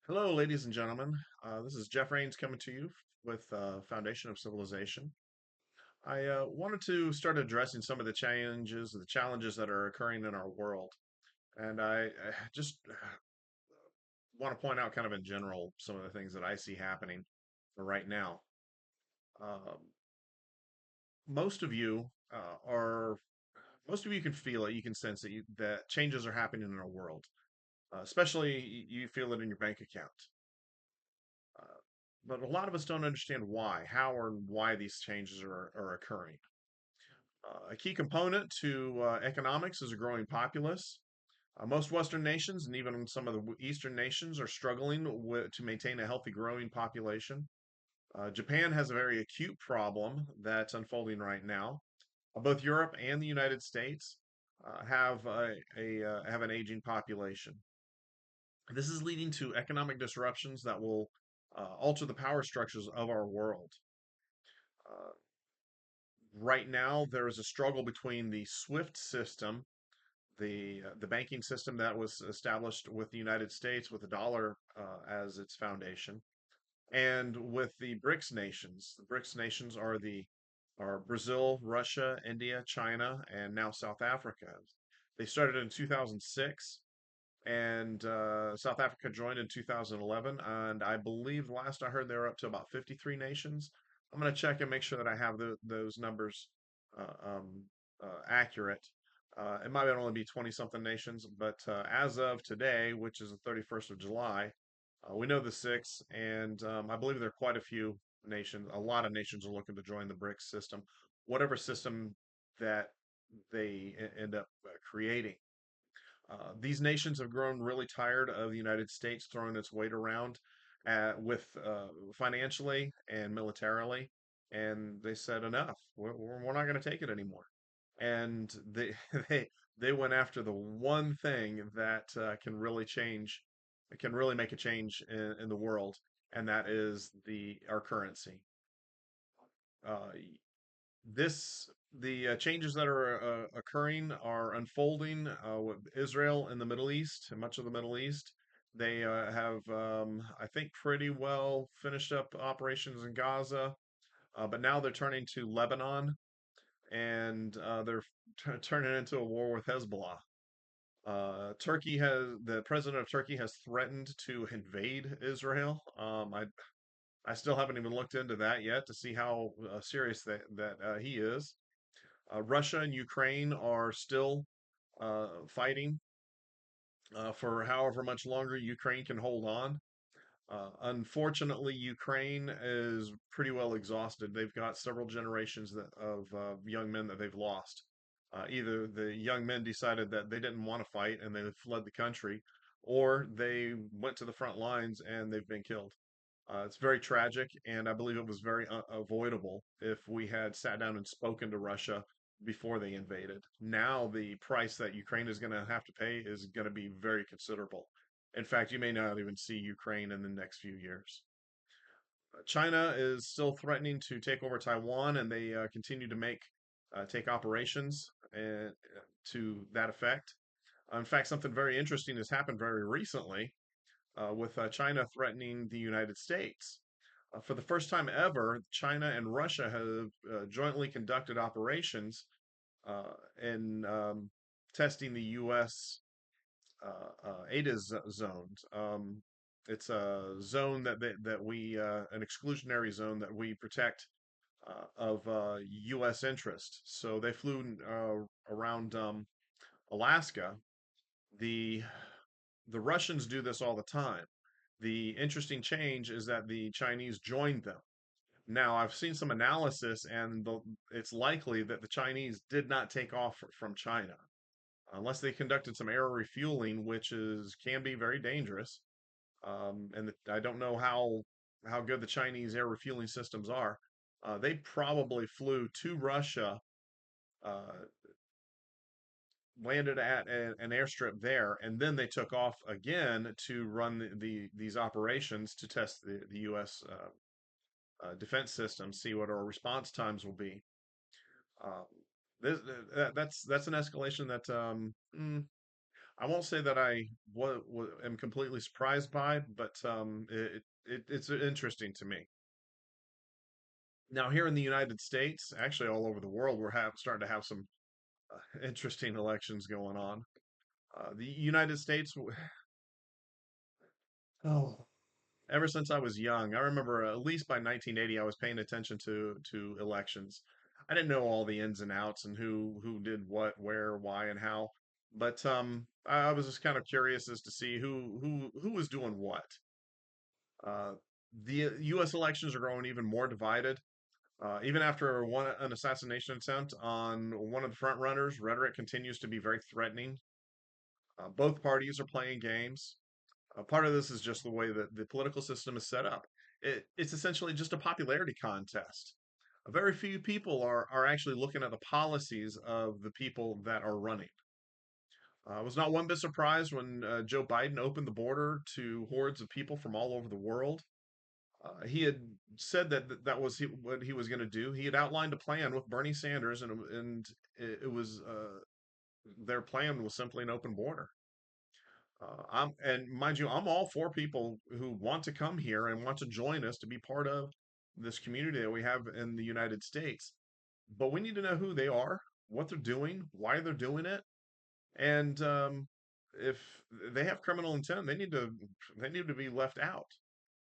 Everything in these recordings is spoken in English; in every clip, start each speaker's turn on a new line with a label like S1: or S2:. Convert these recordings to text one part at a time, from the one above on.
S1: Hello, ladies and gentlemen. This is Jeff Rains coming to you with Foundation of Civilization. I wanted to start addressing some of the challenges that are occurring in our world, and I just want to point out, kind of in general, some of the things that I see happening right now. Um, most of you are most of you can feel it, you can sense it, that changes are happening in our world. Especially you feel it in your bank account. Uh, but a lot of us don't understand how or why these changes are occurring. A key component to economics is a growing populace. Most Western nations and even some of the Eastern nations are struggling to maintain a healthy growing population. Japan has a very acute problem that's unfolding right now. Both Europe and the United States have an aging population. This is leading to economic disruptions that will alter the power structures of our world. Uh, right now, there is a struggle between the SWIFT system, the banking system that was established with the United States with the dollar as its foundation, and with the BRICS nations. The BRICS nations are Brazil, Russia, India, China, and now South Africa. They started in 2006, and South Africa joined in 2011, and I believe last I heard they were up to about 53 nations. I'm going to check and make sure that I have those numbers accurate. It might only be 20 something nations, but as of today, which is the 31st of July, we know the six, and I believe there are quite a few nations. A lot of nations are looking to join the BRICS system, whatever system that they end up creating. These nations have grown really tired of the United States throwing its weight around with financially and militarily, and they said enough. We're not going to take it anymore. And they they went after the one thing that can really make a change in the world, and that is the our currency. Uh, this the changes that are occurring are unfolding with Israel in the Middle East and much of the Middle East. They have, I think, pretty well finished up operations in Gaza, but now they're turning to Lebanon, and they're turning into a war with Hezbollah. The president of Turkey has threatened to invade Israel. I still haven't even looked into that yet to see how serious that he is. Russia and Ukraine are still fighting for however much longer Ukraine can hold on. Unfortunately, Ukraine is pretty well exhausted. They've got several generations of young men that they've lost. Either the young men decided that they didn't want to fight and they fled the country, or they went to the front lines and they've been killed. It's very tragic, and I believe it was very avoidable if we had sat down and spoken to Russia before they invaded. Now, the price that Ukraine is going to have to pay is going to be very considerable. In fact, you may not even see Ukraine in the next few years. China is still threatening to take over Taiwan, and they continue to take operations to that effect. In fact, something very interesting has happened very recently with China threatening the United States. For the first time ever, China and Russia have jointly conducted operations in testing the U.S. ADIS zones. It's a zone that we an exclusionary zone that we protect of U.S. interest. So they flew around Alaska. The the Russians do this all the time. The interesting change is that the Chinese joined them. Now, I've seen some analysis, and it's likely that the Chinese did not take off from China unless they conducted some air refueling, which is can be very dangerous. I don't know how good the Chinese air refueling systems are, They probably flew to Russia, uh, landed at an airstrip there, and then they took off again to run these operations to test the U.S. Defense system, see what our response times will be. Um, that's an escalation that I won't say that am completely surprised by, but it's interesting to me. Now, here in the United States, actually all over the world, starting to have some interesting elections going on. The United States, oh, ever since I was young, I remember at least by 1980, I was paying attention to elections. I didn't know all the ins and outs and who did what, where, why, and how, but I was just kind of curious as to see who was doing what. Uh, the U.S. elections are growing even more divided. Even after an assassination attempt on one of the front runners, rhetoric continues to be very threatening. Both parties are playing games. Part of this is just the way that the political system is set up. It's essentially just a popularity contest. Very few people are actually looking at the policies of the people that are running. I was not one bit surprised when Joe Biden opened the border to hordes of people from all over the world. He had said that was what he was going to do. He had outlined a plan with Bernie Sanders, and it was their plan was simply an open border. And mind you, I'm all for people who want to come here and want to join us to be part of this community that we have in the United States. But we need to know who they are, what they're doing, why they're doing it, and if they have criminal intent, they need to be left out.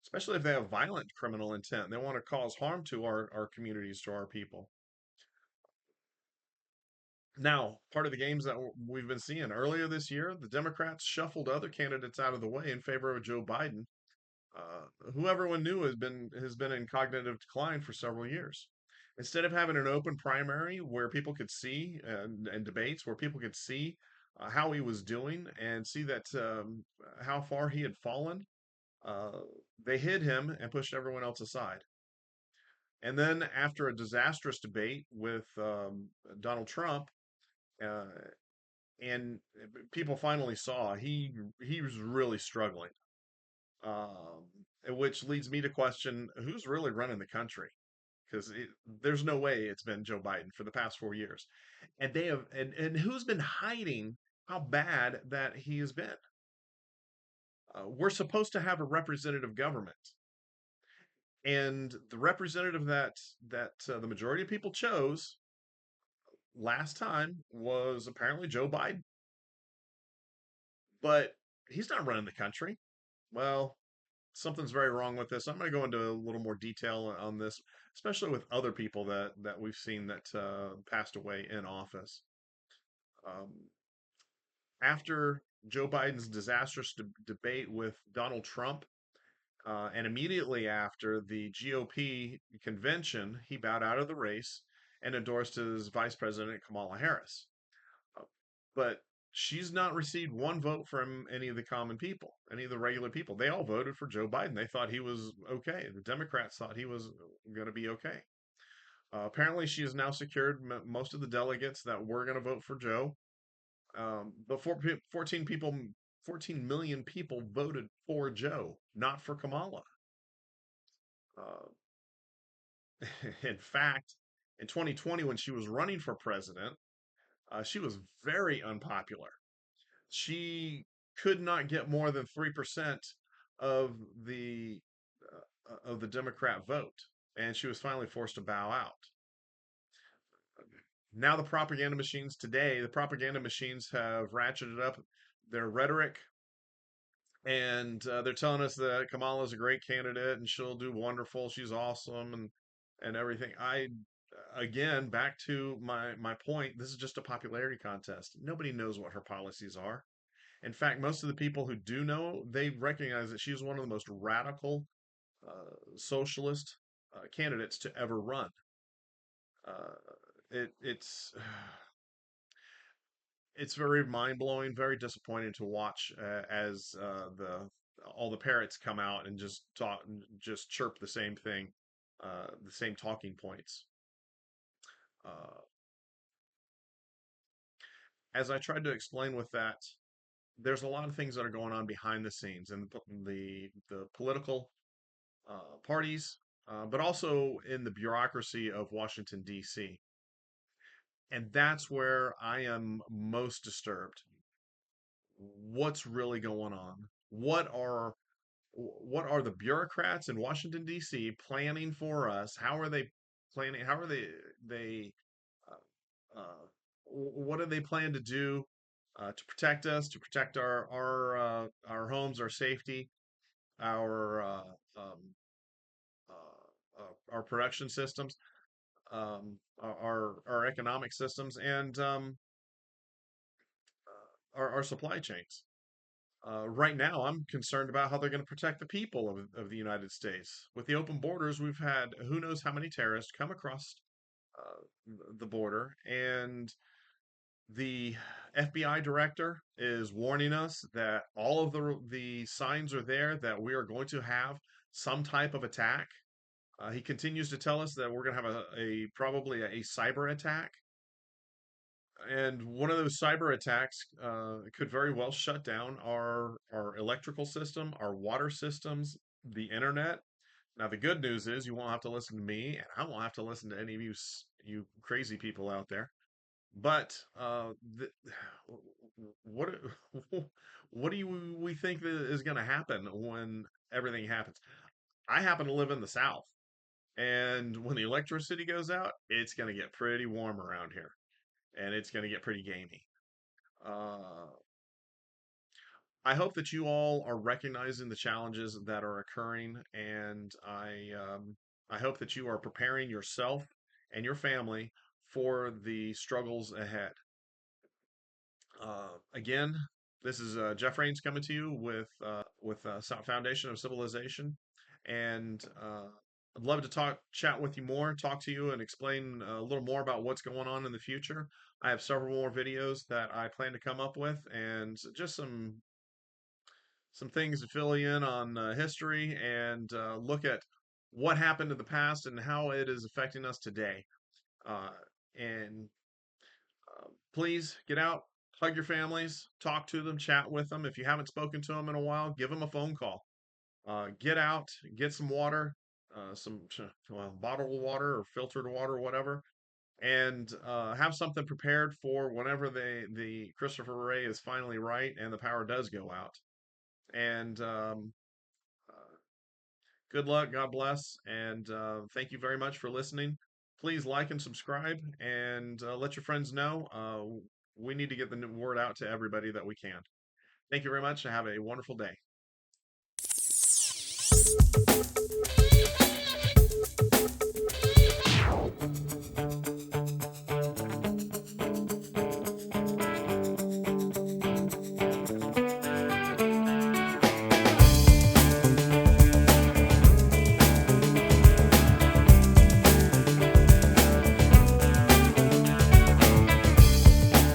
S1: Especially if they have violent criminal intent, they want to cause harm to our communities, to our people. Now, part of the games that we've been seeing earlier this year, the Democrats shuffled other candidates out of the way in favor of Joe Biden, who everyone knew has been in cognitive decline for several years. Instead of having an open primary where people could see and debates where people could see how he was doing and see that how far he had fallen, uh, they hid him and pushed everyone else aside. And then after a disastrous debate with Donald Trump, uh, and people finally saw he was really struggling, um, which leads me to question who's really running the country because there's no way it's been Joe Biden for the past 4 years, and they have and who's been hiding how bad that he has been. We're supposed to have a representative government, and the representative that the majority of people chose last time was apparently Joe Biden, but he's not running the country. Well, something's very wrong with this. I'm going to go into a little more detail on this, especially with other people that we've seen that passed away in office. Um, After Joe Biden's disastrous debate with Donald Trump, and immediately after the GOP convention, he bowed out of the race and endorsed his Vice President Kamala Harris. Uh, but she's not received one vote from any of the common people, any of the regular people. They all voted for Joe Biden. They thought he was okay. The Democrats thought he was going to be okay. Apparently, she has now secured most of the delegates that were going to vote for Joe. But 14 million people voted for Joe, not for Kamala. Uh, in fact, in 2020, when she was running for president, she was very unpopular. She could not get more than 3% of the Democrat vote, and she was finally forced to bow out. Now the propaganda machines have ratcheted up their rhetoric, and they're telling us that Kamala's a great candidate and she'll do wonderful. She's awesome and everything. Again, back to my point. This is just a popularity contest. Nobody knows what her policies are. In fact, most of the people who do know, they recognize that she's one of the most radical socialist candidates to ever run. Uh, it's it's very mind blowing, very disappointing to watch as the all the parrots come out and just talk, just chirp the same thing. the same talking points. Uh, as I tried to explain with that, there's a lot of things that are going on behind the scenes in the political parties, but also in the bureaucracy of Washington D.C. And that's where I am most disturbed. What's really going on? What are the bureaucrats in Washington D.C. planning for us? How are they planning? How are they what do they plan to do to protect us, to protect our homes, our safety, our our production systems, our economic systems, and our supply chains. Right now, I'm concerned about how they're going to protect the people of the United States. With the open borders, we've had who knows how many terrorists come across the border, and the FBI director is warning us that all of the signs are there that we are going to have some type of attack. He continues to tell us that we're going to have a probably a cyber attack, and one of those cyber attacks could very well shut down our electrical system, our water systems, the internet. Now, the good news is you won't have to listen to me, and I won't have to listen to any of you crazy people out there. But what what do we think that is going to happen when everything happens? I happen to live in the South, and when the electricity goes out, it's going to get pretty warm around here, and it's going to get pretty gamey. Uh, I hope that you all are recognizing the challenges that are occurring, and I hope that you are preparing yourself and your family for the struggles ahead. Again, this is Jeff Rains coming to you with Foundation of Civilization, and I'd love to chat with you more, talk to you, and explain a little more about what's going on in the future. I have several more videos that I plan to come up with, and just some things to fill you in on history and look at what happened in the past and how it is affecting us today. Uh, and Please get out, hug your families, talk to them, chat with them. If you haven't spoken to them in a while, give them a phone call. Get out, get some water, well, bottled water or filtered water, or whatever, and have something prepared for whenever the Christopher Ray is finally right and the power does go out. And uh, Good luck, God bless, and thank you very much for listening. Please like and subscribe, and let your friends know. We need to get the word out to everybody that we can. Thank you very much, and have a wonderful day.